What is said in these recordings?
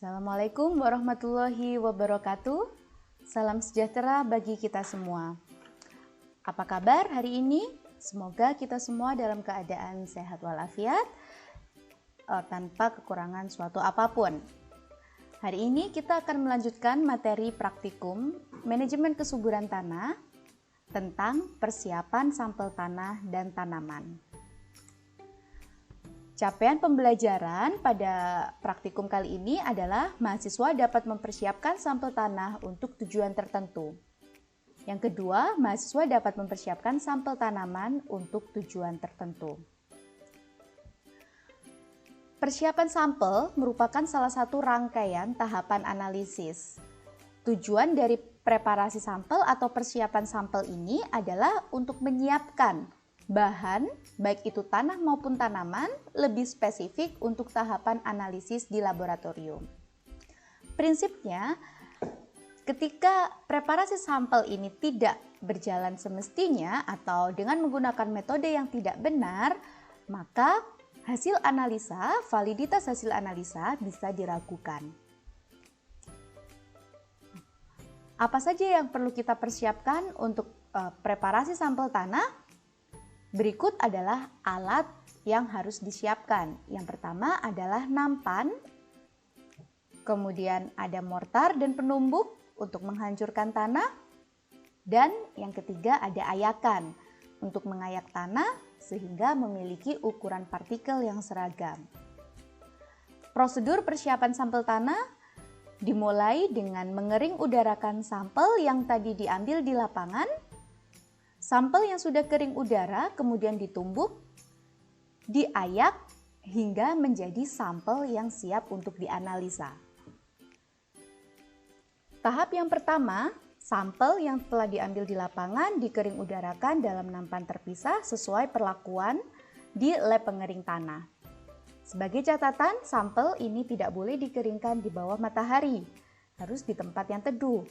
Assalamualaikum warahmatullahi wabarakatuh. Salam sejahtera bagi kita semua. Apa kabar hari ini? Semoga kita semua dalam keadaan sehat walafiat, tanpa kekurangan suatu apapun. Hari ini kita akan melanjutkan materi praktikum manajemen kesuburan tanah tentang persiapan sampel tanah dan tanaman. Capaian pembelajaran pada praktikum kali ini adalah mahasiswa dapat mempersiapkan sampel tanah untuk tujuan tertentu. Yang kedua, mahasiswa dapat mempersiapkan sampel tanaman untuk tujuan tertentu. Persiapan sampel merupakan salah satu rangkaian tahapan analisis. Tujuan dari preparasi sampel atau persiapan sampel ini adalah untuk menyiapkan bahan, baik itu tanah maupun tanaman, lebih spesifik untuk tahapan analisis di laboratorium. Prinsipnya, ketika preparasi sampel ini tidak berjalan semestinya atau dengan menggunakan metode yang tidak benar, maka hasil analisa, validitas hasil analisa bisa diragukan. Apa saja yang perlu kita persiapkan untuk preparasi sampel tanah? Berikut adalah alat yang harus disiapkan. Yang pertama adalah nampan, kemudian ada mortar dan penumbuk untuk menghancurkan tanah, dan yang ketiga ada ayakan untuk mengayak tanah sehingga memiliki ukuran partikel yang seragam. Prosedur persiapan sampel tanah dimulai dengan mengering udarakan sampel yang tadi diambil di lapangan. Sampel yang sudah kering udara kemudian ditumbuk, diayak hingga menjadi sampel yang siap untuk dianalisa. Tahap yang pertama, sampel yang telah diambil di lapangan dikering udarakan dalam nampan terpisah sesuai perlakuan di lab pengering tanah. Sebagai catatan, sampel ini tidak boleh dikeringkan di bawah matahari, harus di tempat yang teduh,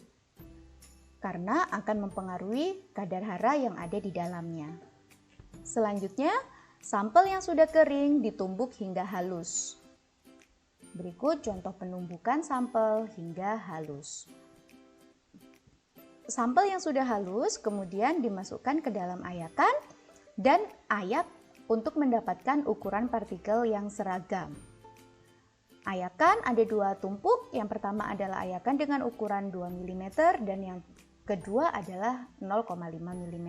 karena akan mempengaruhi kadar hara yang ada di dalamnya. Selanjutnya, sampel yang sudah kering ditumbuk hingga halus. Berikut contoh penumbukan sampel hingga halus. Sampel yang sudah halus kemudian dimasukkan ke dalam ayakan dan ayak untuk mendapatkan ukuran partikel yang seragam. Ayakan ada dua tumpuk, yang pertama adalah ayakan dengan ukuran 2 mm dan yang kedua adalah 0,5 mm.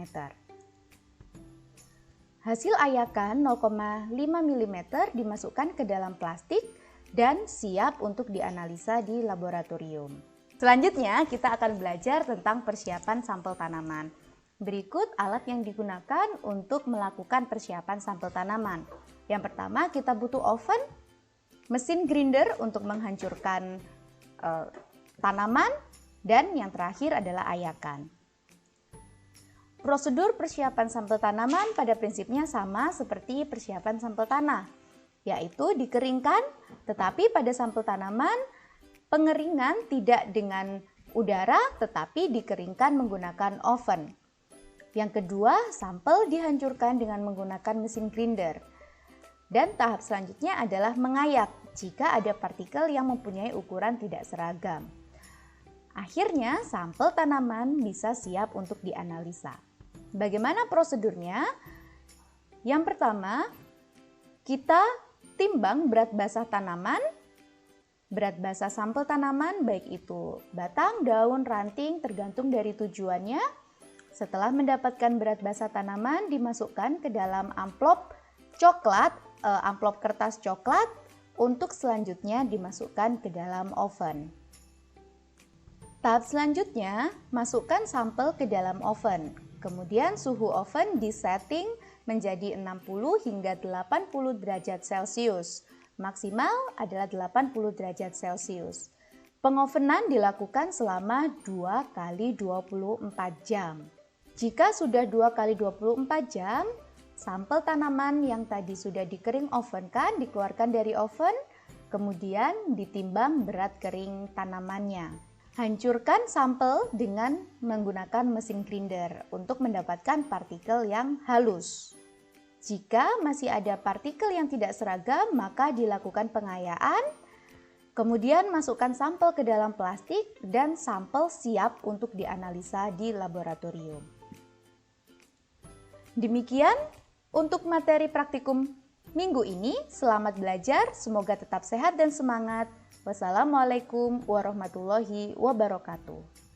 Hasil ayakan 0,5 mm dimasukkan ke dalam plastik dan siap untuk dianalisa di laboratorium. Selanjutnya kita akan belajar tentang persiapan sampel tanaman. Berikut alat yang digunakan untuk melakukan persiapan sampel tanaman. Yang pertama kita butuh oven, mesin grinder untuk menghancurkan tanaman, dan yang terakhir adalah ayakan. Prosedur persiapan sampel tanaman pada prinsipnya sama seperti persiapan sampel tanah, yaitu dikeringkan, tetapi pada sampel tanaman pengeringan tidak dengan udara tetapi dikeringkan menggunakan oven. Yang kedua, sampel dihancurkan dengan menggunakan mesin grinder. Dan tahap selanjutnya adalah mengayak jika ada partikel yang mempunyai ukuran tidak seragam. Akhirnya, sampel tanaman bisa siap untuk dianalisa. Bagaimana prosedurnya? Yang pertama, kita timbang berat basah tanaman. Berat basah sampel tanaman baik itu batang, daun, ranting tergantung dari tujuannya. Setelah mendapatkan berat basah tanaman, dimasukkan ke dalam amplop coklat, amplop kertas coklat untuk selanjutnya dimasukkan ke dalam oven. Tahap selanjutnya, masukkan sampel ke dalam oven. Kemudian suhu oven disetting menjadi 60 hingga 80 derajat Celcius. Maksimal adalah 80 derajat Celcius. Pengovenan dilakukan selama 2 kali 24 jam. Jika sudah 2 kali 24 jam, sampel tanaman yang tadi sudah dikering ovenkan dikeluarkan dari oven, kemudian ditimbang berat kering tanamannya. Hancurkan sampel dengan menggunakan mesin grinder untuk mendapatkan partikel yang halus. Jika masih ada partikel yang tidak seragam, maka dilakukan pengayaan Kemudian masukkan sampel ke dalam plastik dan sampel siap untuk dianalisa di laboratorium. Demikian untuk materi praktikum minggu ini. Selamat belajar, semoga tetap sehat dan semangat. Wassalamualaikum warahmatullahi wabarakatuh.